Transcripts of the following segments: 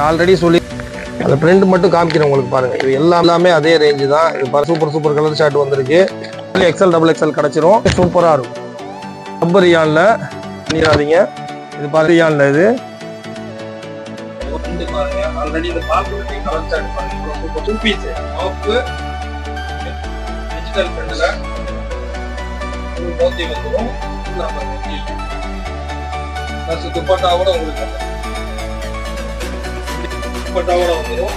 Already சொல்லி அந்த print மட்டும் காமிக்கிறேன் உங்களுக்கு பாருங்க. இது எல்லாமே அதே ரேஞ்சு தான். இது சூப்பர் கலர் ஷார்ட் வந்திருக்கு. எக்ஸ்எல் டபுள் எக்ஸ்எல் கிடைச்சிரும். சூப்பரா இருக்கும். ரப்பர் ரியான்ல நீராதீங்க. இது பாருங்க ரியான்ல இது பாருங்க. ஆல்ரெடி இந்த பாக்குறது கலர் ஷார்ட் பாருங்க. சூப்பர் 2 பீஸ் ஆஃப் டிஜிட்டல் பிரிண்ட்ல ஒரு போத்தி வந்துரும். பிளஸ் துப்பட்டாவோட உங்களுக்கு துப்பட்டாவோட வந்துரும்.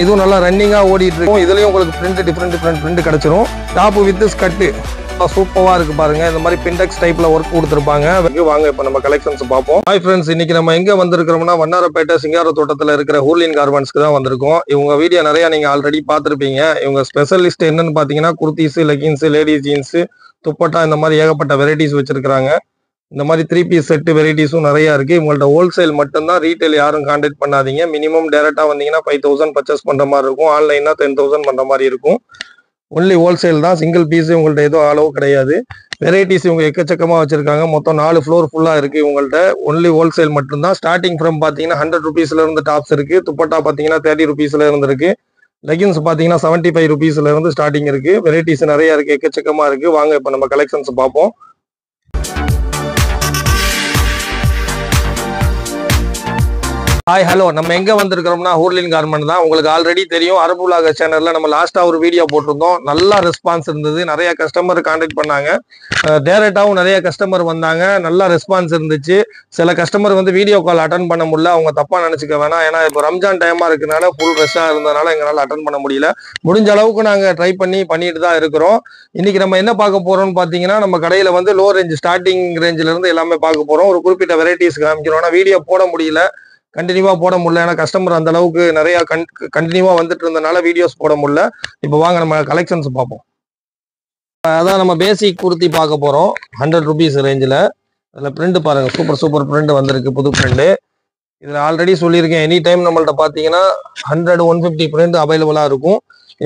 இதுவும் நல்லா ரன்னிங்கா ஓடிட்டு இருக்கும். இதுலயும் உங்களுக்கு பிரிண்ட் டிஃபரெண்ட் பிரிண்ட் கிடைச்சிரும். டாப் வித் ஸ்கர்ட் சூப்பரா இருக்கு பாருங்க. இந்த மாதிரி பிண்டெக்ஸ் டைப்ல ஒர்க் கொடுத்துருப்பாங்க. வாங்க இப்ப நம்ம கலெக்ஷன்ஸ் பார்ப்போம். ஹாய் ஃப்ரெண்ட்ஸ், இன்னைக்கு நம்ம எங்க வந்திருக்கிறோம்னா வண்ணாரப்பேட்டை சிங்கார தோட்டத்துல இருக்கிற ஹூர்லின் கார்மெண்ட்ஸ்க்கு தான் வந்திருக்கோம். இவங்க வீடியோ நிறைய நீங்க ஆல்ரெடி பார்த்திருப்பீங்க. இவங்க ஸ்பெஷலிஸ்ட் என்னன்னு பாத்தீங்கன்னா kurtis, leggings, ladies jeans, dupatta இந்த மாதிரி ஏகப்பட்ட வெரைட்டிஸ் வச்சிருக்காங்க. இந்த மாதிரி 3 பீஸ் செட் வெரைட்டிஸும் நிறைய இருக்கு. இவங்கள்ட்ட ஹோல்சேல் மட்டும்தான், ரீட்டைல் யாரும் கான்டாக்ட் பண்ணாதீங்க. மினிமம் டைரக்டா வந்தீங்கன்னா 5000 பர்ச்சேஸ் பண்ற மாதிரி இருக்கும். ஆன்லைன்னா 10000 பண்ற மாதிரி இருக்கும். ஒன்லி ஹோல்சேல் தான். சிங்கிள் பீஸ் உங்கள்ட்ட எதுவும் அளவு கிடையாது. வெரைட்டிஸ் இவங்க எக்கச்சக்கமா வச்சிருக்காங்க. மொத்தம் 4 ஃப்ளோர் ஃபுல்லா இருக்கு இவங்கள்ட்ட. ஒன்லி ஹோல்சேல் மட்டும்தான். ஸ்டார்டிங் ஃப்ரம் பாத்தீங்கன்னா 100 ருபீஸ்ல இருந்து டாப்ஸ் இருக்கு. துப்பட்டா பாத்தீங்கன்னா 30 ருபீஸ்ல இருந்து இருக்கு. லெகின்ஸ் பாத்தீங்கன்னா 75 ருபீஸ்ல இருந்து ஸ்டார்டிங் இருக்கு. வெரைட்டிஸ் நிறைய இருக்கு, எக்கச்சக்கமா இருக்கு. வாங்க இப்ப நம்ம கலெக்ஷன்ஸ் பார்ப்போம். ஹாய் ஹலோ, நம்ம எங்க வந்திருக்கிறோம்னா ஹூர்லின் கார்மெண்ட் தான். உங்களுக்கு ஆல்ரெடி தெரியும். அரபு உலக சேனல்ல நம்ம லாஸ்டா ஒரு வீடியோ போட்டிருந்தோம். நல்லா ரெஸ்பான்ஸ் இருந்தது. நிறைய கஸ்டமர் கான்டாக்ட் பண்ணாங்க. டைரக்டாவும் நிறைய கஸ்டமர் வந்தாங்க. நல்லா ரெஸ்பான்ஸ் இருந்துச்சு. சில கஸ்டமர் வந்து வீடியோ கால் அட்டன் பண்ண முடியல. அவங்க தப்பா நினைச்சுக்க வேணாம். ஏன்னா இப்போ ரம்ஜான் டைமா இருக்கனால ஃபுல் ரெஸ்டா இருந்ததுனால எங்களால் அட்டன் பண்ண முடியல. முடிஞ்ச அளவுக்கு நாங்க ட்ரை பண்ணிட்டு தான் இருக்கிறோம். இன்னைக்கு நம்ம என்ன பார்க்க போறோம்னு பாத்தீங்கன்னா, நம்ம கடையில வந்து லோ ரேஞ்ச் ஸ்டார்டிங் ரேஞ்சில இருந்து எல்லாமே பார்க்க போறோம். ஒரு குறிப்பிட்ட வெரைட்டிஸ் காமிக்கிறோம். ஆனா வீடியோ போட முடியல, கண்டினியூவா போட முடியல. ஏன்னா கஸ்டமர் அந்த அளவுக்கு நிறைய கண்டினியூவா வந்துட்டு இருந்தனால வீடியோஸ் போட முடியல. இப்போ வாங்க நம்ம கலெக்ஷன்ஸ் பார்ப்போம். அதான் நம்ம பேசிக் குர்த்தி பார்க்க போறோம். 100 ருபீஸ் ரேஞ்சில். அதில் பிரிண்ட் பாருங்க, சூப்பர் பிரிண்ட் வந்திருக்கு, புது பிரிண்ட். இதில் ஆல்ரெடி சொல்லியிருக்கேன், எனி டைம் நம்மள்ட்ட பார்த்தீங்கன்னா 100, 150 பிரிண்ட் அவைலபிளாக இருக்கும்.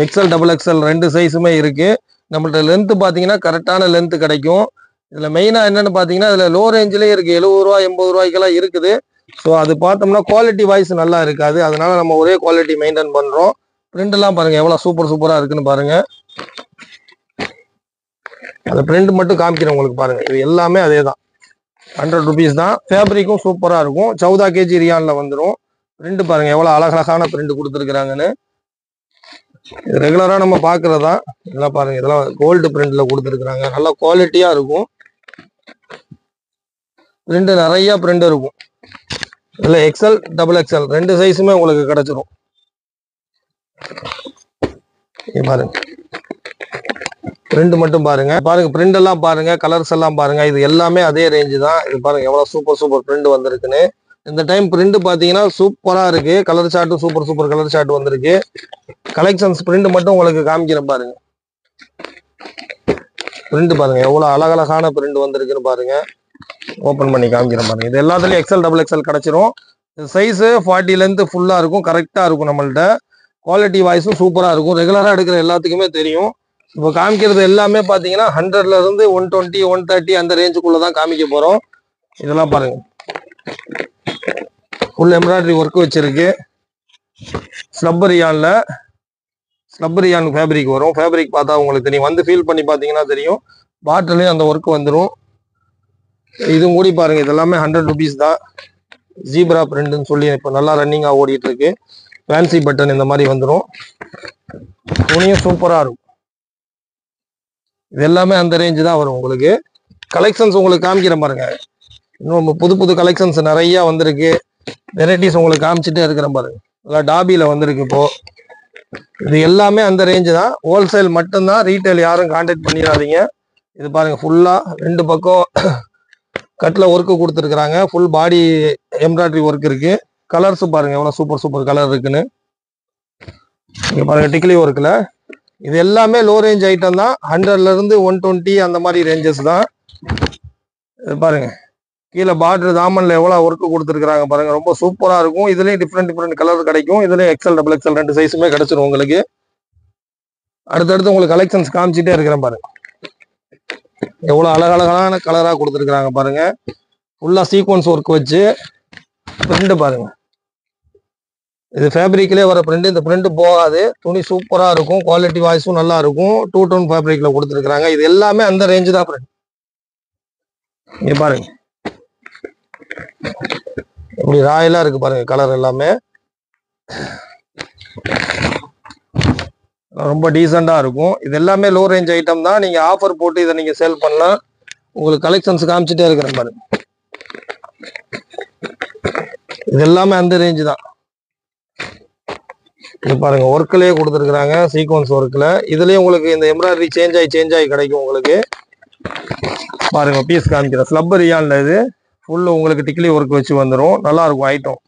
எக்ஸ்எல் டபுள் எக்ஸ்எல் 2 சைஸுமே இருக்கு. நம்மள்ட்ட லென்த் பார்த்தீங்கன்னா கரெக்டான லென்த் கிடைக்கும். இதில் மெயினாக என்னன்னு பார்த்தீங்கன்னா, இதில் லோ ரேஞ்சிலே இருக்கு. 70 ரூபா 80 ரூபாய்க்கெல்லாம் இருக்குது. ஸோ அது பார்த்தோம்னா குவாலிட்டி வைஸ் நல்லா இருக்காது. அதனால நம்ம ஒரே குவாலிட்டி மெயின்டைன் பண்றோம். பிரிண்ட் எல்லாம் பாருங்க எவ்வளவு சூப்பரா இருக்குன்னு பாருங்க. அந்த பிரிண்ட் மட்டும் காமிக்கிறேன் உங்களுக்கு பாருங்க. இது எல்லாமே அதே தான். 100 ருபீஸ் தான். ஃபேப்ரிக்கும் சூப்பரா இருக்கும். 14 kg ரியான்ல வந்துடும். பிரிண்ட் பாருங்க எவ்வளவு அழகழகான பிரிண்ட் கொடுத்துருக்காங்கன்னு. இது ரெகுலரா நம்ம பாக்குறதா. இதெல்லாம் பாருங்க, இதெல்லாம் கோல்டு பிரிண்ட்ல கொடுத்துருக்காங்க. நல்ல குவாலிட்டியா இருக்கும். பிரிண்ட் நிறைய பிரிண்ட் இருக்கும். இதுல எக்ஸ்எல் டபுள் எக்ஸ்எல் 2 சைஸுமே உங்களுக்கு கிடைச்சிரும். பாருங்க பிரிண்ட் மட்டும் பாருங்க. பிரிண்ட் எல்லாம் பாருங்க, கலர்ஸ் எல்லாம் பாருங்க. இது எல்லாமே அதே ரேஞ்சு தான். இது பாருங்க எவ்வளவு சூப்பர் பிரிண்ட் வந்திருக்குன்னு. இந்த டைம் பிரிண்ட் பாத்தீங்கன்னா சூப்பரா இருக்கு. கலர் சார்ட்டும் சூப்பர் கலர் சார்ட் வந்திருக்கு. கலெக்ஷன்ஸ் பிரிண்ட் மட்டும் உங்களுக்கு காமிக்கிறேன் பாருங்க. பிரிண்ட் பாருங்க எவ்வளவு அழகழகான பிரிண்ட் வந்திருக்குன்னு பாருங்க. ஓபன் பண்ணி காமிக்கிறேன் பாருங்க. இது எல்லாத்துலயும் எக்ஸ்எல் டபுள் எக்ஸ்எல் கிடைச்சிரும். சைஸ் 40 லென்த் ஃபுல்லா இருக்கும். கரெக்டா இருக்கும். நம்மள்ட்ட குவாலிட்டி வாய்ஸும் சூப்பரா இருக்கும். ரெகுலரா எடுக்கிற எல்லாத்துக்குமே தெரியும். இப்போ காமிக்கிறது எல்லாமே பாத்தீங்கன்னா 100ல இருந்து 120, 130 அந்த ரேஞ்சுக்குள்ளதான் காமிக்க போறோம். இதெல்லாம் பாருங்க, ஃபுல் எம்ப்ராய்டரி ஒர்க் வச்சிருக்கு. ஸ்லப்பர் ரியான் ஃபேப்ரிக் வரும். ஃபேப்ரிக் பார்த்தா உங்களுக்கு தெரியும். வந்து ஃபீல் பண்ணி பாத்தீங்கன்னா தெரியும். பாட்டிலையும் அந்த ஒர்க் வந்துடும். இதுவும் கூடி பாருங்க. இதெல்லாமே 100 ருபீஸ் தான். ஜீப்ரா பிரிண்ட்னு சொல்லி இப்போ நல்லா ரன்னிங்கா ஓடிட்டு இருக்கு. ஃபேன்சி பட்டன் இந்த மாதிரி வந்துடும். துணியும் சூப்பரா இருக்கும். இது எல்லாமே அந்த ரேஞ்சு தான் வரும் உங்களுக்கு. கலெக்ஷன்ஸ் உங்களுக்கு காமிக்கிறேன் பாருங்க. இன்னும் புது கலெக்ஷன்ஸ் நிறைய வந்திருக்கு. வெரைட்டிஸ் உங்களுக்கு காமிச்சிட்டே இருக்கிறேன் பாருங்க. நல்லா டாபியில வந்திருக்கு இப்போ. இது எல்லாமே அந்த ரேஞ்சு தான். ஹோல்சேல் மட்டும்தான், ரீட்டைல் யாரும் கான்டாக்ட் பண்ணிடாதீங்க. இது பாருங்க ஃபுல்லா 2 பக்கம் கட்ல ஒர்க்கு கொடுத்துருக்காங்க. ஃபுல் பாடி எம்ப்ராய்டரி ஒர்க் இருக்கு. கலர்ஸ் பாருங்க எவ்வளவு சூப்பர் கலர் இருக்குன்னு. இங்க பாருங்க டிக்லி ஒர்க்ல. இது எல்லாமே லோ ரேஞ்ச் ஐட்டம் தான். 100ல இருந்து 120 அந்த மாதிரி ரேஞ்சஸ் தான். இது பாருங்க கீழே பார்டர் தாமன்ல எவ்வளவு ஒர்க் கொடுத்துருக்காங்க பாருங்க. ரொம்ப சூப்பரா இருக்கும். இதுலயும் டிஃப்ரெண்ட் கலர் கிடைக்கும். இதுலயும் எக்ஸ்எல் டபுள் எக்ஸ்எல் 2 சைஸுமே கிடைச்சிரும் உங்களுக்கு. அடுத்தடுத்து உங்களுக்கு கலெக்ஷன்ஸ் காமிச்சிட்டே இருக்கிறேன் பாருங்க. எவ்வளவு அழகழகான கலரா கொடுத்துருக்காங்க பாருங்க. ஃபுல்லா சீக்வன்ஸ் ஒர்க் வச்சு பிரிண்ட் பாருங்க. இது ஃபேப்ரிக்லேயே வர பிரிண்ட். இந்த பிரிண்ட் போகாது, துணி சூப்பரா இருக்கும், குவாலிட்டி வாய்ஸும் நல்லா இருக்கும். 2 டோன் ஃபேப்ரிக்ல கொடுத்துருக்காங்க. இது எல்லாமே அந்த ரேஞ்சு தான் ஃப்ரெண்ட். இங்க பாருங்க இப்படி ராயலா இருக்கு பாருங்க, கலர் எல்லாமே ரொம்ப டீசெண்டா இருக்கும். இது எல்லாமே லோ ரேஞ்ச் ஐட்டம் தான். நீங்க ஆஃபர் போட்டு இதை நீங்க சேல் பண்ணலாம். உங்களுக்கு கலெக்ஷன்ஸ் காமிச்சிட்டே இருக்கிறேன் பாருங்க. இது எல்லாமே அந்த ரேஞ்சு தான். இது பாருங்க ஒர்க்லயே கொடுத்துருக்காங்க, சீக்வன்ஸ் ஒர்க்ல. இதுலயே உங்களுக்கு இந்த எம்ப்ராய்டரி சேஞ்ச் ஆகி கிடைக்கும் உங்களுக்கு. பாருங்க பீஸ் காமிக்கிறேன். ஸ்லப்பர் ரியான்ல இது ஃபுல்லு உங்களுக்கு டிக்லி ஒர்க் வச்சு வந்துடும், நல்லா இருக்கும் ஐட்டம்.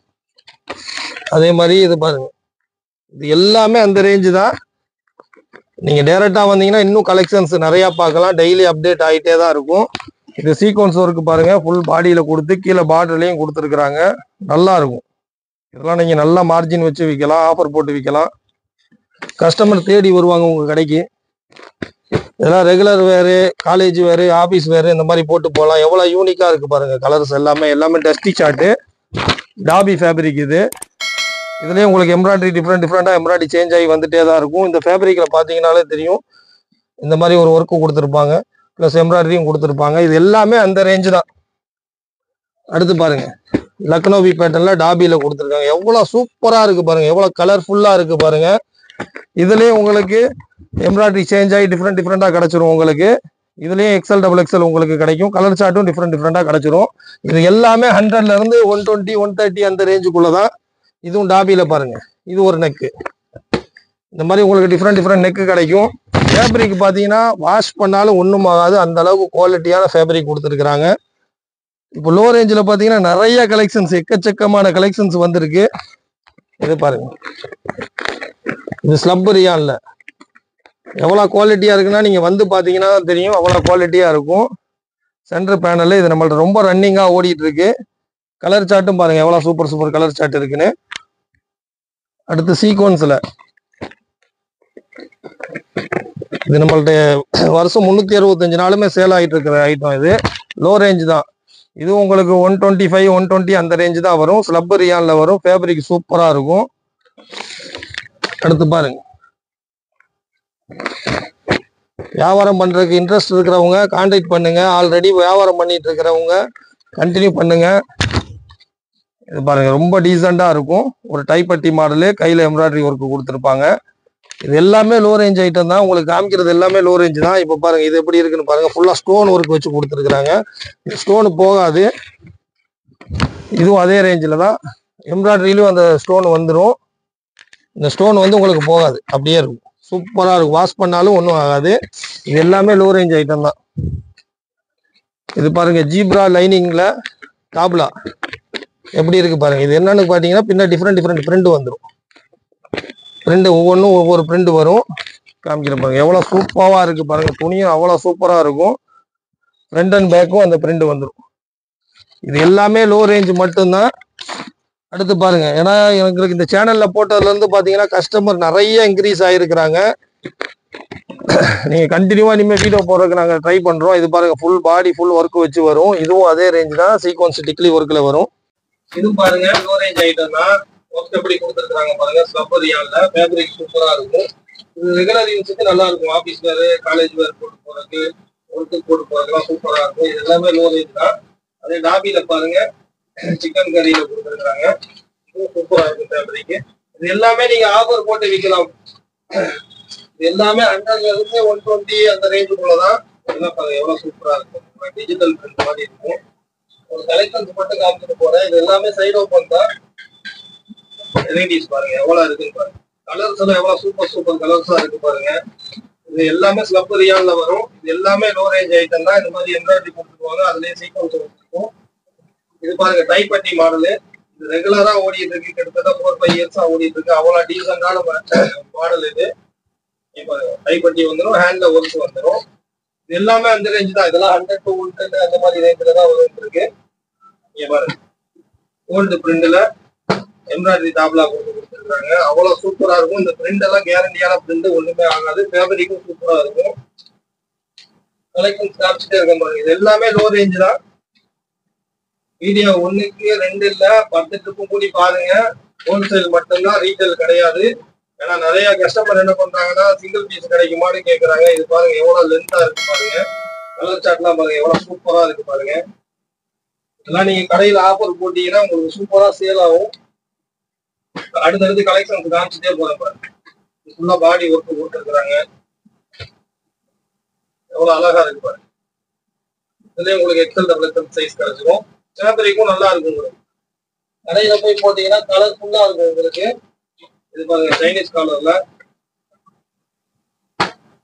அதே மாதிரி இது பாருங்க, இது எல்லாமே அந்த ரேஞ்சு தான். நீங்க டைரக்டா வந்தீங்கன்னா இன்னும் கலெக்ஷன்ஸ் நிறைய பார்க்கலாம். டெய்லி அப்டேட் ஆகிட்டே தான் இருக்கும். இது சீக்வன்ஸ் ஒர்க் பாருங்க, ஃபுல் பாடியில கொடுத்து கீழே பார்டர்லயும் கொடுத்துருக்குறாங்க, நல்லா இருக்கும். இதெல்லாம் நீங்க நல்லா மார்ஜின் வச்சு விற்கலாம், ஆஃபர் போட்டு விற்கலாம். கஸ்டமர் தேடி வருவாங்க உங்க கடைக்கு. இதெல்லாம் ரெகுலர் வேறு, காலேஜ் வேறு, ஆஃபீஸ் வேறு, இந்த மாதிரி போட்டு போகலாம். எவ்வளோ யூனிக்கா இருக்கு பாருங்க கலர்ஸ் எல்லாமே டஸ்டி சார்ட்டு, டாபி ஃபேப்ரிக் இது. இதுலேயே உங்களுக்கு எம்ப்ராய்டரி டிஃப்ரெண்டாக எம்ப்ராய்டரி சேஞ்ச் ஆகி வந்துட்டே தான் இருக்கும். இந்த ஃபேப்ரிக்கில் பார்த்தீங்கன்னாலே தெரியும், இந்த மாதிரி ஒரு ஒர்க்கு கொடுத்துருப்பாங்க, ப்ளஸ் எம்ப்ராய்டரியும் கொடுத்துருப்பாங்க. இது எல்லாமே அந்த ரேஞ்சு தான். அடுத்து பாருங்க, லக்னோவி பேட்டர்ல டாபியில கொடுத்துருக்காங்க. எவ்வளோ சூப்பராக இருக்கு பாருங்க, எவ்வளோ கலர்ஃபுல்லாக இருக்கு பாருங்க. இதுலேயே உங்களுக்கு எம்ப்ராய்டரி சேஞ்ச் ஆகி டிஃப்ரெண்டாக கிடைச்சிரும் உங்களுக்கு. இதுலேயும் எக்ஸல் டபுள் எக்ஸல் உங்களுக்கு கிடைக்கும். கலர் சார்ட்டும் டிஃப்ரெண்டாக கிடைச்சிரும். இது எல்லாமே 100ல இருந்து 120 130 அந்த ரேஞ்சுக்குள்ள தான். இதுவும் டாபியில பாருங்க, இது ஒரு நெக்கு. இந்த மாதிரி உங்களுக்கு டிஃப்ரெண்ட் நெக்கு கிடைக்கும். ஃபேப்ரிக் பார்த்தீங்கன்னா வாஷ் பண்ணாலும் ஒன்றும் ஆகாது, அந்த அளவுக்கு குவாலிட்டியான ஃபேப்ரிக் கொடுத்துருக்குறாங்க. இப்போ லோ ரேஞ்சில் பார்த்தீங்கன்னா நிறைய கலெக்ஷன்ஸ், எக்கச்சக்கமான கலெக்ஷன்ஸ் வந்திருக்கு. இது பாருங்க, இது ஸ்லப் ரியான்ல எவ்வளோ குவாலிட்டியா இருக்குன்னா நீங்க வந்து பார்த்தீங்கன்னா தெரியும், அவ்வளோ குவாலிட்டியா இருக்கும். சென்டர் பேனல் இது நம்மள்ட்ட ரொம்ப ரன்னிங்காக ஓடிட்டு இருக்கு. கலர் சார்ட்டும் பாருங்க எவ்வளோ சூப்பர் கலர் சார்ட் இருக்குன்னு. அடுத்து சீக்வன்ஸ்ல இது நம்மள்ட்ட வருஷம் 365 நாளுமே சேல் ஆகிட்டு இருக்கிற ஐட்டம். இது லோ ரேஞ்ச் தான். இது உங்களுக்கு 125 120 அந்த ரேஞ்சு தான் வரும். ஸ்லப் ரியான்ல வரும். ஃபேப்ரிக் சூப்பரா இருக்கும். அடுத்து பாருங்க, வியாபாரம் பண்றதுக்கு இன்ட்ரெஸ்ட் இருக்கிறவங்க கான்டாக்ட் பண்ணுங்க. ஆல்ரெடி வியாபாரம் பண்ணிட்டு இருக்கிறவங்க கண்டினியூ பண்ணுங்க. இது பாருங்க ரொம்ப டீசெண்டா இருக்கும். ஒரு டைப்பட்டி மாடலு, கையில எம்ப்ராய்டரி ஒர்க் கொடுத்துருப்பாங்க. இது எல்லாமே லோ ரேஞ்ச் ஐட்டம் தான். உங்களுக்கு காமிக்கிறது எல்லாமே லோ ரேஞ்ச் தான். இப்போ பாருங்க இது எப்படி இருக்குன்னு பாருங்க. ஃபுல்லா ஸ்டோன் ஒர்க் வச்சு கொடுத்துருக்காங்க. ஸ்டோன் போகாது. இதுவும் அதே ரேஞ்சில் தான். எம்ப்ராய்டரியிலும் அந்த ஸ்டோன் வந்துடும். இந்த ஸ்டோன் வந்து உங்களுக்கு போகாது, அப்படியே இருக்கும். சூப்பரா இருக்கும். வாஷ் பண்ணாலும் ஒன்றும் ஆகாது. இது எல்லாமே லோ ரேஞ்ச் ஐட்டம் தான். இது பாருங்க ஜீப்ரா லைனிங்ல டாப்லா எப்படி இருக்கு பாருங்க. இது என்னன்னு பாத்தீங்கன்னா பின்ன டிஃப்ரெண்ட் பிரிண்ட் வந்துடும். பிரிண்ட் ஒவ்வொன்றும் ஒவ்வொரு பிரிண்ட் வரும். காமிக்கிற பாருங்க எவ்வளவு சூப்பரா இருக்கு பாருங்க. துணியும் அவ்வளவு சூப்பரா இருக்கும். ஃப்ரண்ட் அண்ட் பேக்கும் அந்த பிரிண்ட் வந்துடும். இது எல்லாமே லோ ரேஞ்ச் மட்டும்தான். அடுத்து பாருங்க, ஏன்னா எங்களுக்கு இந்த சேனல்ல போட்டதுல இருந்து பாத்தீங்கன்னா கஸ்டமர் நிறைய இன்க்ரீஸ் ஆயிருக்கிறாங்க. நீங்க கண்டினியூவா இனிமே வீடியோ போடுறதுக்கு நாங்க ட்ரை பண்றோம். இது பாருங்க ஃபுல் பாடி ஃபுல் ஒர்க் வச்சு வரும். இதுவும் அதே ரேஞ்ச் தான். சீக்வன்ஸ் டிக்லி ஒர்க்ல வரும். இது பாருங்க லோ ரேஞ்ச் ஐட்டம் தான். ஒர்க் எப்படி கொடுத்துருக்காங்க பாருங்க. ஸ்லப் ரியான்ல ஃபேப்ரிக் சூப்பரா இருக்கும். இது ரெகுலர் யூஸுக்கு நல்லா இருக்கும். ஆபீஸ் வேறு, காலேஜ் வேறு போட்டு போறதுக்கு, ஒர்க்கு போட்டு போறதுக்குலாம் சூப்பரா இருக்கும். இது எல்லாமே லோ ரேஞ்ச் தான். அதே டாபியில பாருங்க சிக்கன் கறியில கொடுத்துருக்காங்க. இதுவும் சூப்பரா இருக்கும் ஃபேப்ரிக். இது எல்லாமே நீங்க ஆஃபர் போட்டு விற்கலாம். இது எல்லாமே 100ல இருந்து 120 அந்த ரேஞ்சுக்குள்ளதான். இதெல்லாம் பாருங்க எவ்வளவு சூப்பரா இருக்கும். டிஜிட்டல் பிரிண்ட் மாதிரி இருக்கும். ஒரு கலெக்ஷன்ஸ் மட்டும் காமிச்சிட்டு போறேன். இது எல்லாமே சைடு ஓப்பன் தான். வெரைட்டிஸ் பாருங்க எவ்வளவு இருக்குன்னு பாருங்க. கலர்ஸ் எல்லாம் எவ்வளவு சூப்பர் கலர்ஸா இருக்கு பாருங்க. இது எல்லாமே ஸ்லப் ரியான்ல வரும். இது எல்லாமே லோ ரேஞ்ச் ஐட்டம் தான். இந்த மாதிரி எம்ப்ராய்டரி கொடுத்துருவாங்க. அதுலயே சீக்வன்ஸ் இருக்கும். இது பாருங்க டைப்பட்டி மாடலு. இது ரெகுலரா ஓடிட்டு இருக்கு. கிட்டத்தட்ட 4-5 இயர்ஸா ஓடிட்டு இருக்கு. அவ்வளவு டீசெண்டான மாடல் இது. இப்போ டைப்பட்டி வந்துடும், ஹேண்ட்ல ஒர்க் வந்துடும். இது எல்லாமே அந்த ரேஞ்ச் தான். இதெல்லாம் 100 to 110 அந்த மாதிரி ரேஞ்சில தான் வந்துட்டு இருக்கு. இங்க பாருங்க கோல்டு பிரிண்ட்ல எம்ப்ராய்டரி டாப்லா கொடுத்துருக்காங்க. அவ்வளவு சூப்பரா இருக்கும். இந்த பிரிண்ட் எல்லாம் கேரண்டியான பிரிண்ட், ஒண்ணுமே ஆகாது. ஃபேப்ரிக்கும் சூப்பரா இருக்கும். கலெக்ஷன் காமிச்சிட்டே இருக்க பாருங்க. இது எல்லாமே லோ ரேஞ்ச் தான். வீடியோ 1க்கு 2 இல்ல 10 ட்ரிப்பும் கூடி பாருங்க. ஹோல்சேல் மட்டும்தான், ரீட்டைல் கிடையாது. ஏன்னா நிறைய கஸ்டமர் என்ன பண்றாங்கன்னா சிங்கிள் பீஸ் கிடைக்குமான்னு கேக்குறாங்க. இது பாருங்க எவ்வளவு லென்த்தா இருக்கு பாருங்க. கலர் சாட்லாம் பாருங்க எவ்வளவு சூப்பரா இருக்கு பாருங்க. இதெல்லாம் நீங்க கடையில ஆஃபர் போட்டீங்கன்னா உங்களுக்கு சூப்பரா சேல் ஆகும். அடுத்தடுத்து கலெக்ஷன் காமிச்சுட்டே போறேன் பாருங்க. ஃபுல்லா பாடி ஒர்க் போட்டுருக்காங்க. எவ்வளவு அழகா இருக்கு பாருங்க. இதுலயே உங்களுக்கு எக்ஸல் டபுள் எக்ஸல் சைஸ் கிடைச்சிடும். சேப்பரிக்கும் நல்லா இருக்கும் உங்களுக்கு. கடையில போய் போட்டீங்கன்னா கலர் ஃபுல்லா இருக்கும் உங்களுக்கு. இது பாருங்க சைனீஸ் காலர்ல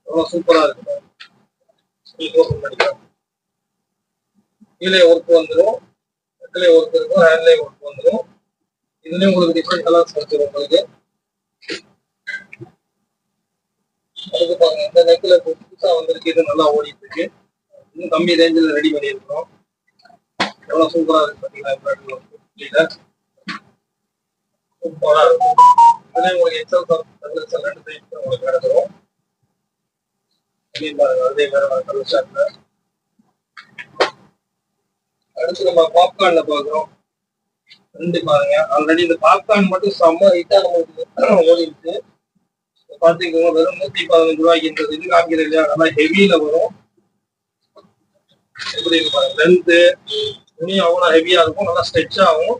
எவ்வளவு சூப்பரா இருக்கு. கீழே ஒர்க் வந்துடும், நெக்லே ஒர்க் இருக்கும், ஹேண்ட்லேயும் ஒர்க் வந்துடும். இதுலயும் உங்களுக்கு டிஃப்ரெண்ட் கலர்ஸ் கிடைச்சிடும் உங்களுக்கு. அதுக்கு பாருங்க இந்த நெக்ல புதுசா வந்திருக்கு. இது நல்லா ஓடிட்டு இருக்கு. இன்னும் கம்மி ரேஞ்சில் ரெடி பண்ணியிருக்கோம். எவ்வளவு சூப்பரா இருக்கு பாத்தீங்களா. சூப்பரா இருக்கும். இதுலயும் உங்களுக்கு எக்ஸல் ரெண்டு சைஸ் உங்களுக்கு கிடைச்சிடும். அதே வேற கலர் ஷாட்ல. அடுத்து நம்ம பாப்கார்ன்ல பாக்குறோம். ரெண்டு பாருங்க. ஆல்ரெடி இந்த பாப்கார்ன் மட்டும் செம்ம ஹிட்டா நம்மளுக்கு ஓடிடுச்சு. பாத்தீங்கன்னா வெறும் 115 ரூபாய்க்கு இந்த இது காமிக்கிறது இல்லையா, நல்லா ஹெவியில வரும். எப்படி இருக்கு பாருங்க. லென்த்து துணி அவ்வளவு ஹெவியா இருக்கும். நல்லா ஸ்ட்ரெச் ஆகும்.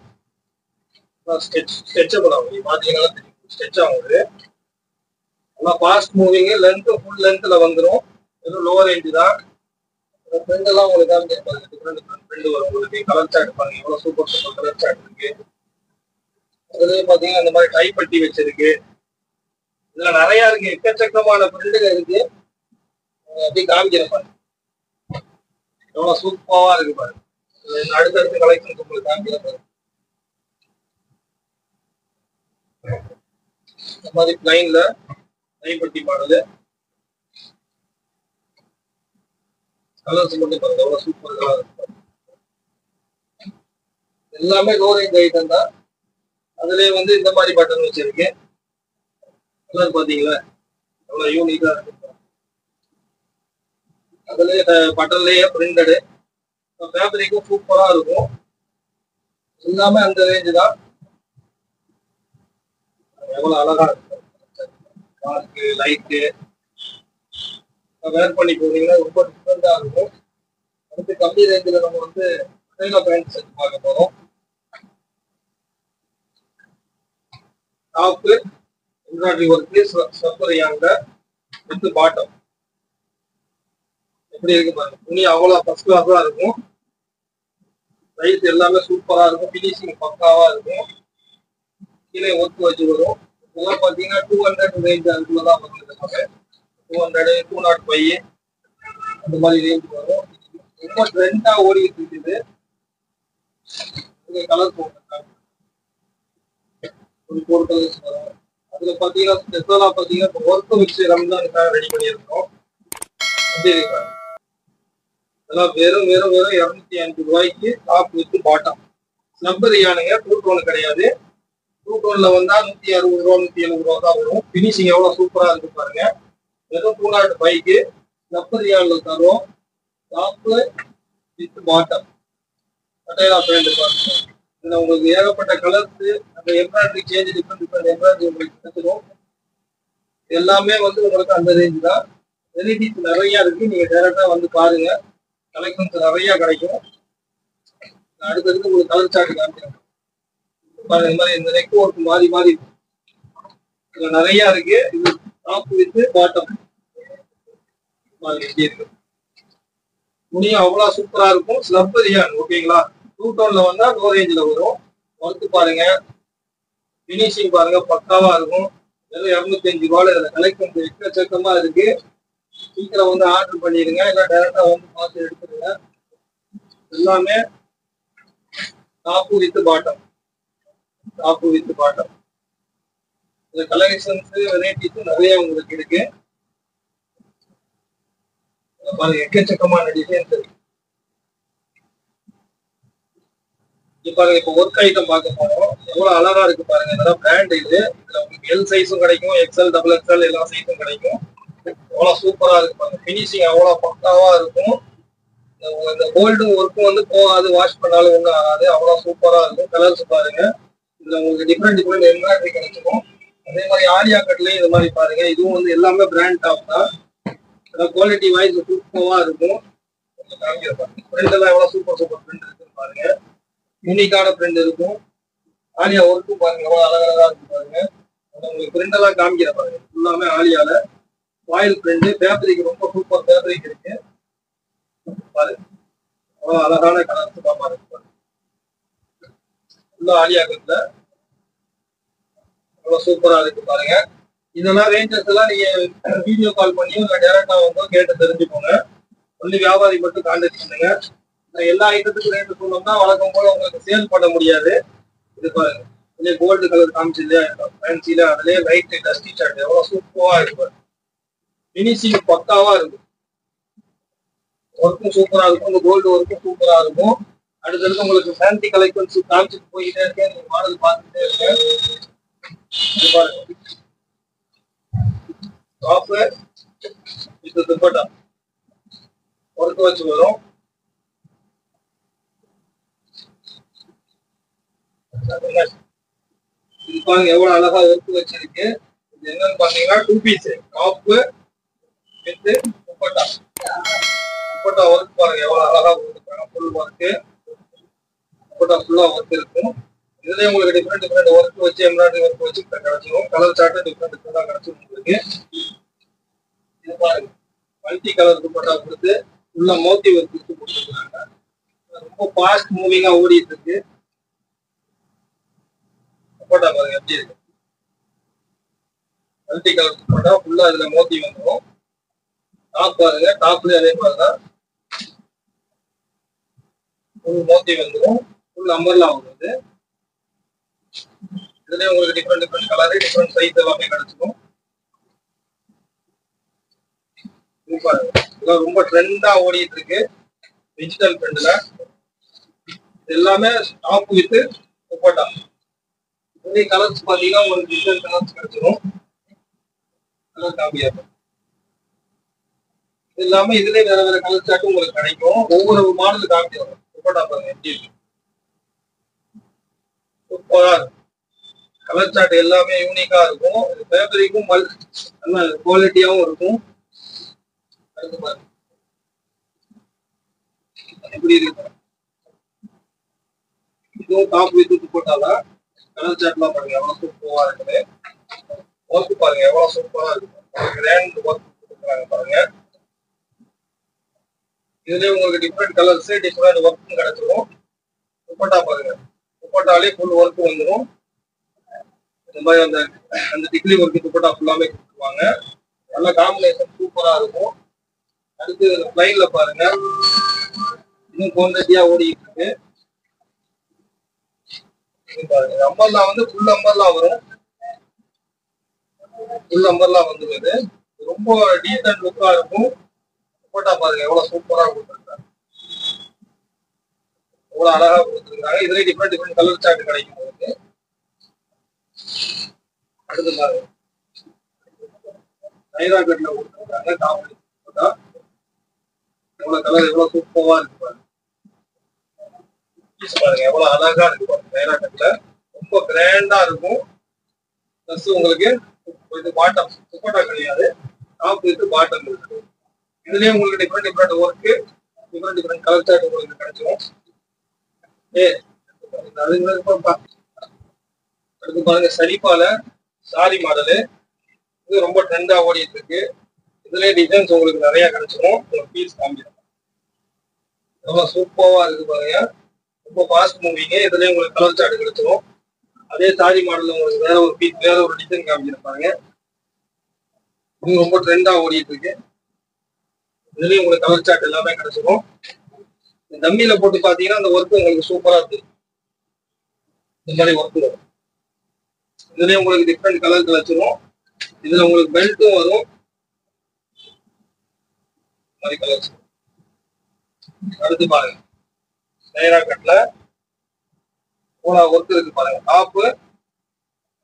ஸ்ட்ரெச்சபிள் ஆகும். பாத்தீங்கன்னா ஸ்ட்ரெச் ஆகும். நல்லா ஃபாஸ்ட் மூவிங். லென்த் ஃபுல் லென்த்ல வந்துடும். வெறும் லோவர் ரேஞ்ச் தான். ஃப்ரெண்ட் எல்லாம் உங்களுக்கு காமிச்சிருப்பாங்க. டிஃப்ரெண்ட் ஃப்ரெண்ட் வரும் உங்களுக்கு. கலர் சார்ட் பாருங்க எவ்வளவு சூப்பர் சூப்பர் கலர் சார்ட் இருக்கு. அதுலயே பாத்தீங்கன்னா இந்த மாதிரி டை பட்டி வச்சிருக்கு. இதுல நிறைய இருக்கு. எக்கச்சக்கமான பிரிண்டுகள் இருக்கு. அப்படி காமிக்கிறேன் பாருங்க. எவ்வளவு சூப்பரா இருக்கு பாருங்க. அடுத்தடுத்த கலெக்ஷன் உங்களுக்கு காமிக்கிறேன் பாருங்க. இந்த மாதிரி பிளைன்ல டைப்பட்டி மாடலு. கலர்ஸ் மட்டும் பாருங்க எவ்வளவு சூப்பர் கலர் இருக்கு. எல்லாமே லோ ரேஞ்ச் ஐட்டம் தான். அதுலயே வந்து இந்த மாதிரி பட்டன் வச்சிருக்கு. கலர் பாத்தீங்களா எவ்வளவு யூனிக்கா இருக்கு. அதுலயே பட்டன்லயே பிரிண்டடு. ஃபேப்ரிக்கும் சூப்பரா இருக்கும். எல்லாமே அந்த ரேஞ்சு தான். எவ்வளவு அழகா இருக்கு. டார்க்கு லைட்டு வேர் பண்ணி போனீங்கன்னா ரொம்ப டிஃப்ரெண்டா இருக்கும். அடுத்து கம்மி ரேஞ்சில் நம்ம வந்து பேண்ட் செட் பார்க்க போறோம். டாப்பு எம்ப்ராய்டரி ஒர்க்கு சப்பரியாங்க வித் பாட்டம். எப்படி இருக்கு பாருங்க. துணி அவ்வளவு ஃபர்ஸ்ட் கிளாஸா இருக்கும். சைஸ் எல்லாமே சூப்பரா இருக்கும். பினிஷிங் பக்காவா இருக்கும். கீழே ஒர்க் வச்சு வரும். இதெல்லாம் பாத்தீங்கன்னா 200 ரேஞ்ச் அதுக்குள்ளதான் வந்துருக்காங்க. 200, 205 அந்த மாதிரி ரேஞ்ச் வரும். ரொம்ப ட்ரெண்டா ஓடிட்டு இருக்குது. கலர் போட்டிருக்காங்க. ஒரு 4 கலர்ஸ் வரும். அதுல பாத்தீங்கன்னா ஸ்பெஷலா பாத்தீங்கன்னா ஒர்க் வச்சு ரம்ஜானுக்காக ரெடி பண்ணியிருக்கோம். அப்படி இருக்காங்க. அதெல்லாம் வெறும் 205 ரூபாய்க்கு டாப் வித் பாட்டம். ஸ்னப்பரியானுங்க. டூ டோன் கிடையாது. டூ டோன்ல வந்தா 160 ரூபா 170 ரூபா தான் வரும். பினிஷிங் எவ்வளவு சூப்பரா இருக்கு பாருங்க. வெறும் 205க்கு ஸ்னப்பரியான்ல தரும். Top with bottom. பட்டையா பிராண்ட் பாருங்க. இதுல உங்களுக்கு ஏகப்பட்ட கலர்ஸ், அந்த எம்ப்ராய்டரி சேஞ்ச் டிஃப்ரெண்ட் எம்ப்ராய்டரி உங்களுக்கு கிடைச்சிடும். எல்லாமே வந்து உங்களுக்கு அந்த ரேஞ்ச் தான். வெரைட்டிஸ் நிறைய இருக்கு. நீங்க டைரக்டா வந்து பாருங்க. கலெக்ஷன்ஸ் நிறைய கிடைக்கும். அடுத்தடுத்து உங்களுக்கு கலர் சார்ட் காமிக்கிறேன் பாருங்க. இந்த மாதிரி இந்த நெக் ஒர்க் மாறி மாறி இதுல நிறைய இருக்கு. இது டாப் வித் பாட்டம் எப்படி இருக்கு. துணியும் அவ்வளவு சூப்பரா இருக்கும். ஸ்னப்பரியான் ஓகேங்களா. டூ டோன்ல வந்தா லோ ரேஞ்சில் வரும். ஒர்க் பாருங்க. பினிஷிங் பாருங்க பக்காவா இருக்கும். வெறும் 205 ரூபாய். இதுல கலெக்ஷன் எக்கச்சக்கமா இருக்கு. சீக்கிரம் வந்து ஆர்டர் பண்ணிடுங்க. இல்லை டைரக்டா வந்து பார்த்து எடுத்துருங்க. எல்லாமே top with bottom. Top with bottom. இந்த கலெக்ஷன்ஸ் வெரைட்டிஸ் நிறைய உங்களுக்கு இருக்கு. பாருங்க எக்கச்சக்கமான டிசைன்ஸ் இருக்கு. பாருங்க இப்ப ஒர்க் ஐட்டம் பார்க்க போறோம். எவ்வளவு அழகா இருக்கு பாருங்க. இதெல்லாம் பிராண்ட். இதுல உங்களுக்கு எல் சைஸும் கிடைக்கும், எக்ஸ்எல் டபுள் எக்ஸ்எல் எல்லா சைஸும் கிடைக்கும். எவ்வளவு சூப்பரா இருக்கு பாருங்க. பினிஷிங் அவ்வளவு பக்காவா இருக்கும். இந்த கோல்டு ஒர்க்கும் வந்து போகாது. வாஷ் பண்ணாலும் ஒண்ணும் ஆகாது. அவ்வளவு சூப்பரா இருக்கும். கலர்ஸ் பாருங்க. இதுல உங்களுக்கு டிஃப்ரெண்ட் டிஃப்ரெண்ட் எம்ப்ராய்டரி கிடைச்சிடும். அதே மாதிரி ஆலியா கட்லயும் இது மாதிரி பாருங்க, இதுவும் வந்து எல்லாமே பிராண்ட் டாப் தான். குவாலிட்டி வைஸ் சூப்பரா இருக்கும். பிரிண்ட் எல்லாம் எவ்வளவு சூப்பர் சூப்பர் பிரிண்ட் இருக்குன்னு பாருங்க. யூனிக்கான பிரிண்ட் இருக்கும். ஆலியா ஒர்க்கும் பாருங்க எவ்வளவு அழகழகா இருக்கு பாருங்க. உங்களுக்கு பிரிண்ட் எல்லாம் காமிக்கிற பாருங்க, எல்லாமே ஆலியால வாயில் பிரிண்ட். ஃபேப்ரிக் ரொம்ப சூப்பர் ஃபேப்ரிக் இருக்கு பாருங்க. அவ்வளவு அழகான கலர்ஸ் தான் பாருங்க. ஃபுல்லா ஆலியா கட்ல அவ்வளவு சூப்பரா இருக்கு பாருங்க. இதெல்லாம் ரேஞ்சஸ் எல்லாம் நீங்க வீடியோ கால் பண்ணியும் இல்லை டேரக்டா வந்து கேட்டு தெரிஞ்சுக்கோங்க. ஒன்லி வியாபாரி மட்டும் கான்டாக்ட் பண்ணுங்க. எல்லா ஐட்டத்துக்கும் ரேட்டு சொன்னோம்னா வழக்கம் போல உங்களுக்கு சேல் பண்ண முடியாது. இது பாருங்க, இதுல கோல்டு கலர் காமிச்சு இல்லையா ஃபேன்சில, அதுலயே லைட் டஸ்டி ஷர்ட் எவ்வளவு சூப்பரா இருக்கு. பினிஷிங் பக்காவா இருக்கும். ஒர்க்கும் சூப்பரா இருக்கும். இந்த கோல்டு ஒர்க்கும் சூப்பரா இருக்கும். அடுத்தடுத்து உங்களுக்கு ஃபேன்சி கலெக்ஷன்ஸ் காமிச்சிட்டு போயிட்டே இருக்கேன். நீங்க மாடல் பார்த்துட்டே இருக்கேன். இது பாருங்க, டாப் இது துப்பட்டா ஒர்க் வச்சு வரும். இது பாருங்க எவ்வளவு அழகா ஒர்க் வச்சிருக்கு. இது என்னன்னு பாத்தீங்கன்னா 2 piece top with dupatta. Dupatta work பாருங்க எவ்வளவு அழகா கொடுத்துருக்காங்க. ஃபுல் ஒர்க், துப்பட்டா ஃபுல்லா ஒர்க் இருக்கும். இதுலயே உங்களுக்கு டிஃப்ரெண்ட் டிஃப்ரெண்ட் ஒர்க் வச்சு எம்ப்ராய்டரி ஒர்க் வச்சு கிடைச்சிடும். கலர் சார்ட் டிஃப்ரெண்ட் டிஃப்ரெண்டா கிடைச்சிடும் உங்களுக்கு. இது பாருங்க மல்டி கலர் துப்பட்டா கொடுத்து உள்ள மோத்தி ஒர்க் கொடுத்து கொடுத்துருக்காங்க. ரொம்ப ஃபாஸ்ட் மூவிங்கா ஓடிட்டு இருக்கு. துப்பட்டா பாருங்க எப்படி இருக்கு. மல்டி கலர் துப்பட்டா ஃபுல்லா இதுல மோத்தி வந்துடும். டாப் பாருங்க, டாப்லயே அதே மாதிரிதான் ஃபுல் மோத்தி வந்துடும். ஃபுல் அம்பர்லா வருது. இதுலயே உங்களுக்கு different different colour different size எல்லாமே கிடைச்சிடும். இது பாருங்க இதெல்லாம் ரொம்ப ட்ரெண்டா ஓடிட்டு இருக்கு டிஜிட்டல் பிரிண்ட்ல. எல்லாமே டாப் வித் துப்பட்டா. இதே கலர்ஸ் பாத்தீங்கன்னா உங்களுக்கு டிஃப்ரெண்ட் கலர்ஸ் கிடைச்சிடும். கலர் காப்பியா எல்லாமே இதுலயே வேற வேற கலர் சாட்டும் உங்களுக்கு கிடைக்கும். ஒவ்வொரு மாடல் காமிக்கிறோம். துப்பட்டா பாருங்க எப்படி இருக்கு, சூப்பரா இருக்கும். கலர் சார்ட் எல்லாமே யூனிக்கா இருக்கும். ஃபேப்ரிக்கும் நல்ல குவாலிட்டியாவும் இருக்கும். அடுத்து பாருங்க எப்படி இருக்கு. இதுவும் டாப் வித் துப்பட்டால கலர் சார்ட்லாம் பாருங்க எவ்வளவு சூப்பரா இருக்குது. ஒர்க் பாருங்க எவ்வளவு சூப்பரா இருக்கு. கிராண்ட் ஒர்க் கொடுக்குறாங்க பாருங்க. இதுலயே உங்களுக்கு டிஃப்ரெண்ட் கலர்ஸ் டிஃப்ரெண்ட் ஒர்க்கும் கிடைச்சிடும். துப்பட்டா பாருங்க, துப்பட்டாலே ஃபுல் ஒர்க் வந்துடும். இந்த மாதிரி அந்த அந்த டிக்லி ஒர்க் துப்பட்டா ஃபுல்லாமே கொடுத்துருவாங்க. நல்ல காம்பினேஷன் சூப்பரா இருக்கும். அடுத்து பிளைன்ல பாருங்க இன்னும் குவான்டிட்டியா ஓடிட்டு இருக்கு. பாருங்க அம்பர்லா வந்து ஃபுல் அம்பர்லா வரும். ஃபுல் அம்பர்லா வந்துருது. ரொம்ப டீசன்ட் லுக்கா இருக்கும். துப்பட்டா பாருங்க எவ்வளவு சூப்பரா கொடுத்துருக்காங்க, எவ்வளவு அழகா கொடுத்துருக்காங்க. இதுல டிஃப்ரெண்ட் டிஃப்ரெண்ட் கலர் சார்ட் கிடைக்கும் உங்களுக்கு. அடுத்து பாருங்க நைரா கட்ல கொடுத்துருக்காங்க. டாப் துப்பட்டா எவ்வளவு கலர் எவ்வளவு சூப்பரா இருக்கு பாருங்க. பாருங்க எவ்வளவு அழகா இருக்கு பாருங்க. நைரா கட்ல ரொம்ப கிராண்டா இருக்கும். பிளஸ் உங்களுக்கு இது பாட்டம் துப்பட்டா கிடையாது, டாப் வித் பாட்டம் இருக்கு. இதுலயே உங்களுக்கு different different work different different colour chart உங்களுக்கு கிடைச்சிடும். அடுத்து பாருங்க சரிப்பால சாரி மாடலு. இது ரொம்ப ட்ரெண்டா ஓடிட்டு இருக்கு. இதுலயே டிசைன்ஸ் உங்களுக்கு நிறைய கிடைச்சிடும். உங்களுக்கு பீஸ் காமிக்கிறேன் எவ்வளவு சூப்பரா இருக்கு பாருங்க. ரொம்ப ஃபாஸ்ட் மூவிங்க. இதுலயே உங்களுக்கு கலர் சார்ட் கிடைச்சிடும். அதே சாரி மாடல்ல உங்களுக்கு வேற ஒரு பீஸ் வேற ஒரு டிசைன் காமிச்சிருப்பாங்க. இது ரொம்ப ட்ரெண்டா ஓடிட்டு இருக்கு. இதுலயும் உங்களுக்கு கலர் சார்ட் எல்லாமே கிடைச்சிடும். தம்மியில போட்டு பாத்தீங்கன்னா அந்த ஒர்க் உங்களுக்கு சூப்பரா இருக்கு. இந்த மாதிரி ஒர்க் வரும். இதுலயும் உங்களுக்கு டிஃப்ரெண்ட் கலர் கிடைச்சிடும். இதுல உங்களுக்கு பெல்ட்டும் வரும். மாதிரி கலர்ஸ். அடுத்து பாருங்க நைரா கட்ல ஒர்க் இருக்கு பாருங்க. டாப்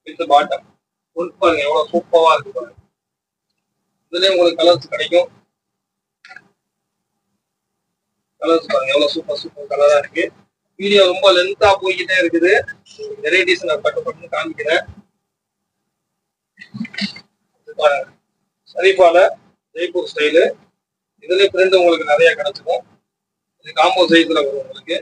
வித் பாட்டம் ஒர்க் பாருங்க எவ்வளவு சூப்பரா இருக்கு பாருங்க. இதுலயே உங்களுக்கு கலர்ஸ் கிடைக்கும். கலர்ஸ் பாருங்க எவ்வளவு சூப்பர் சூப்பர் கலரா இருக்கு. வீடியோ ரொம்ப லென்த்தா போய்கிட்டே இருக்குது. வெரைட்டிஸ் நான் பட்டு காமிக்கிறேன். பாருங்க, சரிபால ஜெய்ப்பூர் ஸ்டைலு. இதுல பிரிண்ட் உங்களுக்கு நிறைய கிடைச்சிடும். இது காம்போ சைஸ்ல வரும் உங்களுக்கு.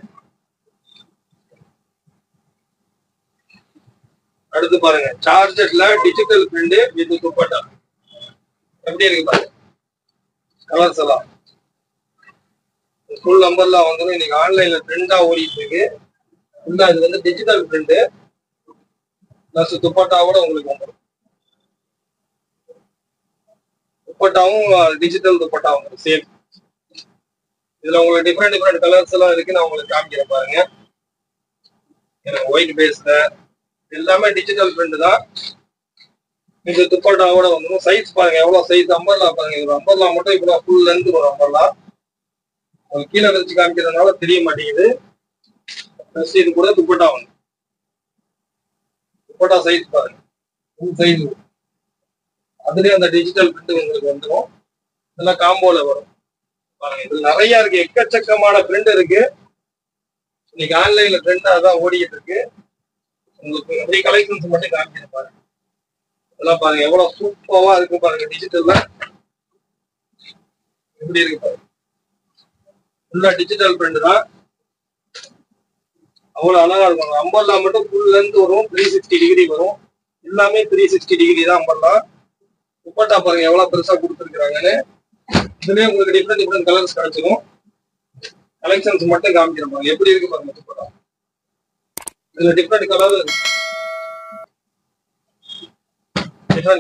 அடுத்து பாருங்க, சார்ஜர்ல டிஜிட்டல் பிரிண்ட் வித் துப்பட்டா. எப்படி இருக்கு பாருங்க, கலர்ஸ் எல்லாம் ஃபுல் நம்பர்லாம் வந்துடும். இன்னைக்கு ஆன்லைன்ல ட்ரெண்டா ஓடிட்டு இருக்கு. ஃபுல்லா இது வந்து டிஜிட்டல் பிரிண்ட் பிளஸ் துப்பட்டாவோட உங்களுக்கு வந்துடும். துப்பட்டாவும் டிஜிட்டல் துப்பட்டா வந்துடும் சேம். இதுல உங்களுக்கு டிஃப்ரெண்ட் கலர்ஸ் எல்லாம் இருக்கு. நான் உங்களுக்கு காமிக்கிறேன் பாருங்க. ஒயிட் பேஸ்ல எல்லாமே டிஜிட்டல் பிரிண்ட் தான். இது துப்பட்டாவோட வந்துடும். சைஸ் பாருங்க எவ்வளவு சைஸ். அம்பர்லா பாருங்க, ஒரு அம்பர்லா மட்டும் இப்போ ஃபுல் லென்த் வரும். அம்பர்லா கீழே வச்சு காமிக்கிறதுனால தெரிய மாட்டேங்குது. இது கூட துப்பட்டா வந்து துப்பட்டா சைஸ் பாருங்க, ஃபுல் சைஸ். அதுலயே அந்த டிஜிட்டல் பிரிண்ட் உங்களுக்கு வந்துடும். இதெல்லாம் காம்போல வரும் பாருங்க. இது நிறைய இருக்கு, எக்கச்சக்கமான பிரிண்ட் இருக்கு. இன்னைக்கு ஆன்லைன்ல ட்ரெண்ட் அதான் ஓடிட்டு இருக்கு. உங்களுக்கு அப்படியே கலெக்ஷன்ஸ் மட்டும் காமிக்கிறேன் பாருங்க. இதெல்லாம் பாருங்க எவ்வளவு சூப்பரா இருக்கு பாருங்க. டிஜிட்டல்ல எப்படி இருக்கு பாருங்க, ஃபுல்லா டிஜிட்டல் பிரிண்ட் தான். அவ்வளவு அழகா இருக்கும். அம்பர்லா மட்டும் ஃபுல் லென்த் வரும், 360 டிகிரி வரும். எல்லாமே 360 டிகிரி தான் அம்பர்லா. துப்பட்டா பாருங்க எவ்வளவு பெருசா கொடுத்துருக்காங்கன்னு. இதுலயே உங்களுக்கு டிஃப்ரெண்ட் கலர்ஸ் கிடைச்சிடும். கலெக்ஷன்ஸ் மட்டும் காமிக்கிறேன் பாருங்க, எப்படி இருக்கு பாருங்க துப்பட்டா. இதுல டிஃப்ரெண்ட்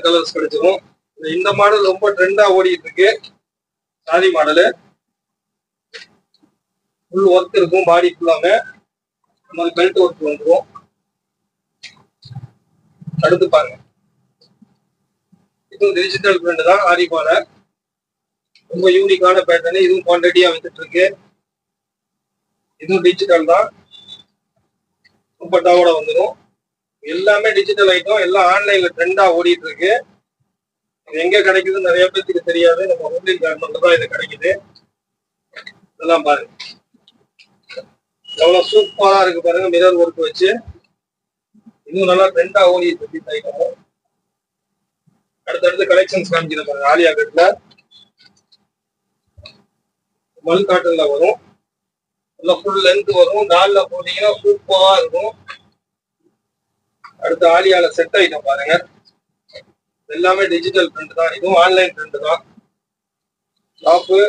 கலர்ஸ் கிடைச்சிடும். இந்த மாடல் ரொம்ப ட்ரெண்டா ஓடிட்டு இருக்கு. சாரி மாடலு ஃபுல் ஒர்க் இருக்கும். பாடி ஃபுல்லாமே பெல்ட் ஒர்க் வந்துடும். அடுத்து பாருங்க, இதுவும் டிஜிட்டல் பிரிண்ட் தான். ஆரிபால ரொம்ப யூனிக்கான பேட்டர்ன். இதுவும் குவான்டிட்டியா வந்துட்டு இருக்கு. இதுவும் டிஜிட்டல் தான், துப்பட்டாவோட வந்துடும். எல்லாமே டிஜிட்டல் ஐட்டம். எல்லாம் ஆன்லைன்ல ட்ரெண்டா ஓடிட்டு இருக்கு. இது எங்க கிடைக்குதுன்னு நிறைய பேருக்கு தெரியாது. நம்ம ஹோல்சேல் கார்மெண்ட்ல தான் இது கிடைக்குது. இதெல்லாம் பாருங்க எவ்வளவு சூப்பரா இருக்கு பாருங்க, மிரர் ஒர்க் வச்சு. இதுவும் நல்லா ட்ரெண்டா ஓடிட்டு இருக்கு ஐட்டம். அடுத்தடுத்து கலெக்ஷன்ஸ் காமிக்கிற பாருங்க. ஆலியா கட்ல மல் காட்டன்ல வரும். ஃபுல் லென்த் வரும். நாள்ல போட்டீங்கன்னா சூப்பரா இருக்கும். அடுத்து ஆலியால செட் ஐட்டம் பாருங்க. எல்லாமே டிஜிட்டல் பிரிண்ட் தான். இதுவும் ஆன்லைன் பிரிண்ட் தான். டாப்பு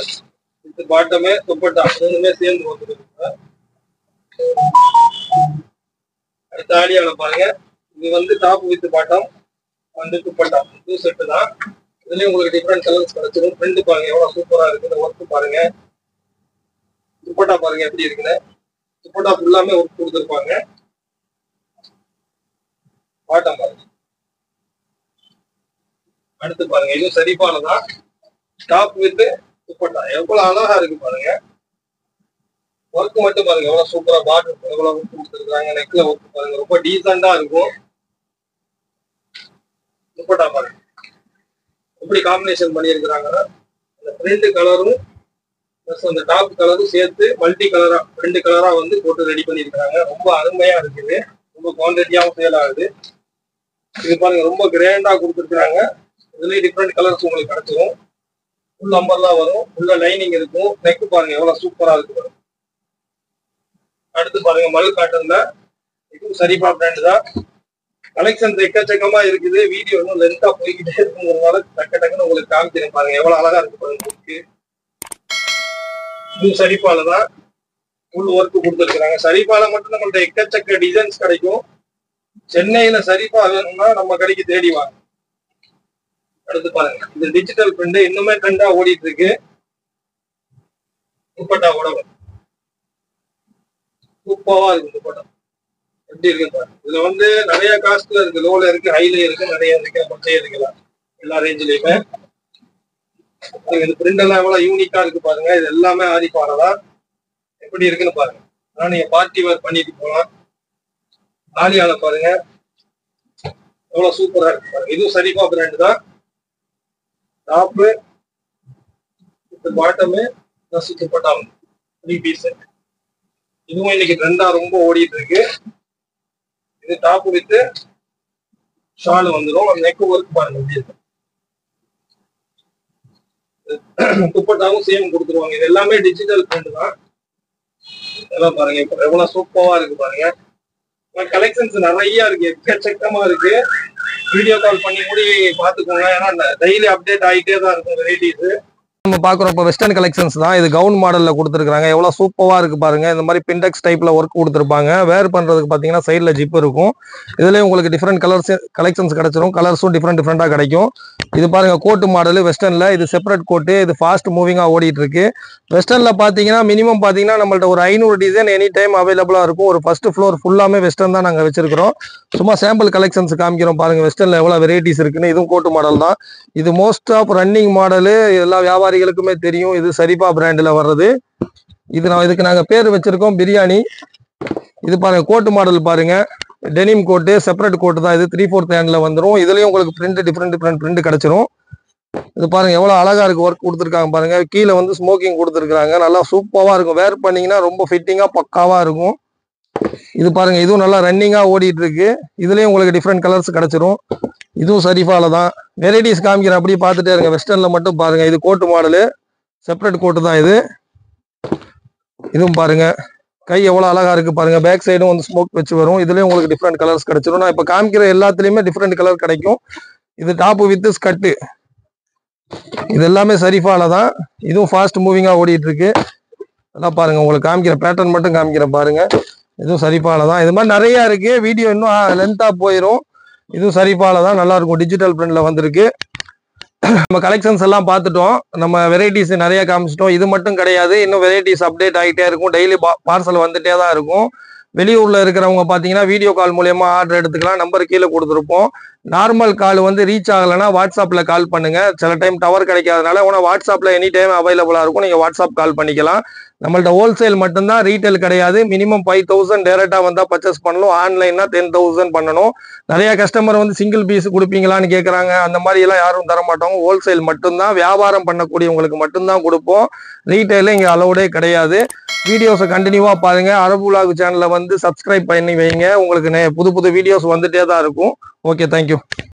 வித் பாட்டமே துப்பட்டா மூணுமே சேர்ந்து வந்துருக்கு. அடுத்து ஆலியால பாருங்க. இது வந்து டாப் வித் பாட்டம் வந்து துப்பட்டா டூ செட்டு தான். இதுலயும் உங்களுக்கு டிஃப்ரெண்ட் கலர்ஸ் கிடைச்சிடும். பிரிண்ட் பாருங்க எவ்வளவு சூப்பரா இருக்கு. இந்த ஒர்க் பாருங்க. துப்பட்டா பாருங்க எப்படி இருக்குன்னு. துப்பட்டா ஃபுல்லாமே ஒர்க் கொடுத்துருப்பாங்க. பாட்டம் பாருங்க. அடுத்து பாருங்க, இதுவும் சரிபால தான். டாப் வித் துப்பட்டா எவ்வளவு அழகா இருக்கு பாருங்க. ஒர்க் மட்டும் பாருங்க எவ்வளவு சூப்பரா. பாட்டம் எவ்வளவு ஒர்க் கொடுத்துருக்காங்க. நெக்ல ஒர்க் பாருங்க ரொம்ப டீசெண்டா இருக்கும். துப்பட்டா பாருங்க எப்படி காம்பினேஷன் பண்ணியிருக்கிறாங்கன்னா, அந்த பிரிண்ட் கலரும் பிளஸ் அந்த டாப் கலரும் சேர்த்து மல்டி கலரா 2 கலரா வந்து போட்டு ரெடி பண்ணியிருக்காங்க. ரொம்ப அருமையா இருக்குது. ரொம்ப குவான்டிட்டியாவும் சேல் ஆகுது. இது பாருங்க ரொம்ப கிராண்டா கொடுத்துருக்காங்க. இதுலயே டிஃப்ரெண்ட் கலர்ஸ் உங்களுக்கு கிடைச்சிடும். ஃபுல் நம்பர்லாம் வரும். உள்ள லைனிங் இருக்கும். நெக் பாருங்க எவ்வளவு சூப்பரா இருக்கு. அடுத்து பாருங்க, மல் காட்டன்ல இதுவும் சரிபா பிராண்ட் தான். கலெக்ஷன்ஸ் எக்கச்சக்கமா இருக்குது. வீடியோ இன்னும் லென்த்தா போய்கிட்டே இருக்குங்கிறதுனால டக்குன்னு உங்களுக்கு காமிக்கிறேன் பாருங்க. எவ்வளவு அழகா இருக்கு பாருங்க. இதுவும் சரிபால தான். ஃபுல் ஒர்க் கொடுத்துருக்காங்க. சரிபால மட்டும் நம்மள்ட்ட எக்கச்சக்க டிசைன்ஸ் கிடைக்கும். சென்னையில சரிபா வேணும்னா நம்ம கடைக்கு தேடி வாங்க. அடுத்து பாருங்க, இந்த டிஜிட்டல் பிரிண்ட் இன்னுமே ட்ரெண்டா ஓடிட்டு இருக்கு. துப்பட்டாவோட சூப்பரா இருக்கு. துப்பட்டா எப்படி இருக்கு பாருங்க. இதுல வந்து நிறைய காஸ்ட்ல இருக்கு. லோல இருக்கு, ஹைல இருக்கு, நிறைய இருக்கு, மொட்டையே இருக்கலாம். எல்லா ரேஞ்சிலயுமே இந்த பிரிண்ட் எல்லாம் எவ்வளவு யூனிக்கா இருக்கு பாருங்க. இது எல்லாமே ஆரிபாலதான். எப்படி இருக்குன்னு பாருங்க. ஆனா நீங்க பார்ட்டி வேர் பண்ணிட்டு போலாம். ஆலியால பாருங்க எவ்வளவு சூப்பரா இருக்கு பாருங்க. இதுவும் சரிபா பிராண்ட் தான். Top bottom plus dupatta 3 piece. இதுவும் இன்னைக்கு ட்ரெண்டா ரொம்ப ஓடிட்டு இருக்கு. இது டாப் வித் ஷால் வந்துடும். நெக் ஒர்க் பாருங்க. துப்பட்டாவும் சேம் கொடுத்துருவாங்க. இது எல்லாமே டிஜிட்டல் பிரிண்ட் தான். இதெல்லாம் பாருங்க இப்ப எவ்வளவு சூப்பரா இருக்கு பாருங்க. கலெக்ஷன்ஸ் நிறைய இருக்கு, எக்கச்சக்கமா இருக்கு. வீடியோ கால் பண்ணி கூட பாத்துக்கோங்க. ஏன்னா டெய்லி அப்டேட் ஆகிட்டே தான் இருக்கும் வெரைட்டிஸ். நம்ம பாக்குறோம் இப்போ வெஸ்டர்ன் கலெக்ஷன்ஸ் தான். இது கவுன் மாடல்ல கொடுத்துருக்காங்க. எவ்வளவு சூப்பரா இருக்கு பாருங்க. இந்த மாதிரி பிண்டெக்ஸ் டைப்ல ஒர்க் கொடுத்துருப்பாங்க. வேர் பண்றதுக்கு பாத்தீங்கன்னா சைட்ல ஜிப் இருக்கும். இதுலயும் உங்களுக்கு டிஃப்ரெண்ட் கலர்ஸ் கலெக்ஷன்ஸ் கிடைச்சிரும். கலர்ஸும் டிஃப்ரெண்டா கிடைக்கும். இது பாருங்க கோட்டு மாடல் வெஸ்டர்ன்ல. இது செப்பரேட் கோட்டு. இது ஃபாஸ்ட் மூவிங்கா ஓடிட்டு இருக்கு. வெஸ்டர்ன்ல பாத்தீங்கன்னா மினிமம் பாத்தீங்கன்னா நம்மள்ட்ட ஒரு 500 டிசைன் எனி டைம் அவைலபிளா இருக்கும். ஒரு ஃபர்ஸ்ட் ஃப்ளோர் ஃபுல்லாமே வெஸ்டர்ன் தான் நாங்க வச்சிருக்கிறோம். சும்மா சாம்பிள் கலெக்ஷன்ஸ் காமிக்கிறோம் பாருங்க. வெஸ்டர்ன்ல எவ்வளவு வெரைட்டிஸ் இருக்குன்னு. இதுவும் கோட்டு மாடல் தான். இது மோஸ்ட் ஆஃப் ரன்னிங் மாடலு. எல்லா வியாபாரிகளுக்குமே தெரியும். இது சரிபா பிராண்ட்ல வர்றது. இதுக்கு நாங்க பேர் வச்சிருக்கோம் பிரியாணி. இது பாருங்க கோட்டு மாடல் பாருங்க. டெனிம் கோட்டு செப்பரேட் கோட்டு தான். இது 3/4 ஹேண்ட்ல வந்துடும். இதுலயும் உங்களுக்கு பிரிண்ட் டிஃப்ரெண்ட் பிரிண்ட் கிடைச்சிரும். இது பாருங்க எவ்வளவு அழகா இருக்கு. ஒர்க் கொடுத்துருக்காங்க பாருங்க. கீழே வந்து ஸ்மோக்கிங் கொடுத்துருக்காங்க. நல்லா சூப்பரா இருக்கும். வேர் பண்ணீங்கன்னா ரொம்ப ஃபிட்டிங்கா பக்காவா இருக்கும். இது பாருங்க இதுவும் நல்லா ரன்னிங்கா ஓடிட்டு இருக்கு. இதுலயும் உங்களுக்கு டிஃப்ரெண்ட் கலர்ஸ் கிடைச்சிரும். இதுவும் சரிஃபால தான். வெரைட்டிஸ் காமிக்கிறேன், அப்படியே பார்த்துட்டே இருங்க. வெஸ்டர்ன்ல மட்டும் பாருங்க. இது கோட்டு மாடலு செப்பரேட் கோட்டு தான். இதுவும் பாருங்க கை எவ்வளவு அழகா இருக்கு பாருங்க. பேக் சைடும் வந்து ஸ்மோக் வச்சு வரும். இதுலயும் உங்களுக்கு டிஃப்ரெண்ட் கலர்ஸ் கிடைச்சிரும். நான் இப்ப காமிக்கிற எல்லாத்துலயுமே டிஃப்ரெண்ட் கலர் கிடைக்கும். இது டாப் வித் ஸ்கர்ட். இது எல்லாமே சரிஃபால தான். இதுவும் ஃபாஸ்ட் மூவிங்கா ஓடிட்டு இருக்கு. அதெல்லாம் பாருங்க உங்களுக்கு காமிக்கிற பேட்டர்ன் மட்டும் காமிக்கிறேன் பாருங்க. இதுவும் சரிஃபால தான். இது மாதிரி நிறைய இருக்கு. வீடியோ இன்னும் லென்த்தா போயிடும். இதுவும் சரிஃபால தான். நல்லா இருக்கும். டிஜிட்டல் பிரிண்ட்ல வந்திருக்கு. நம்ம கலெக்ஷன்ஸ் எல்லாம் பார்த்துட்டோம். நம்ம வெரைட்டிஸ் நிறைய காமிச்சிட்டோம். இது மட்டும் கிடையாது, இன்னும் வெரைட்டிஸ் அப்டேட் ஆகிட்டே இருக்கும். டெய்லி பார்சல் வந்துட்டே தான் இருக்கும். வெளியூர்ல இருக்கிறவங்க பார்த்தீங்கன்னா வீடியோ கால் மூலயமா ஆர்டர் எடுத்துக்கலாம். நம்பர் கீழே கொடுத்துருப்போம். நார்மல் கால் வந்து ரீச் ஆகலைன்னா வாட்ஸ்அப்ல கால் பண்ணுங்க. சில டைம் டவர் கிடைக்காதனால உன வாட்ஸ்அப்ல எனி டைம் அவைலபிளா இருக்கும். நீங்க வாட்ஸ்அப் கால் பண்ணிக்கலாம். நம்மள்ட்ட ஹோல்சேல் மட்டும்தான், ரீட்டைல் கிடையாது. மினிமம் 5000 டைரக்டா வந்தா பர்ச்சேஸ் பண்ணணும். ஆன்லைன்னா 10,000 பண்ணணும். நிறைய கஸ்டமர் வந்து சிங்கிள் பீஸ் கொடுப்பீங்களான்னு கேட்கறாங்க. அந்த மாதிரி எல்லாம் யாரும் தர மாட்டோம். ஹோல்சேல் மட்டும்தான். வியாபாரம் பண்ணக்கூடியவங்களுக்கு மட்டும்தான் கொடுப்போம். ரீட்டைல இங்க அலௌடே கிடையாது. வீடியோஸை கண்டினியூவா பாருங்க. அரபு விலாக் சேனலை வந்து சப்ஸ்கிரைப் பண்ணி வைங்க. உங்களுக்கு புது புது வீடியோஸ் வந்துட்டே தான் இருக்கும். Okay, thank you.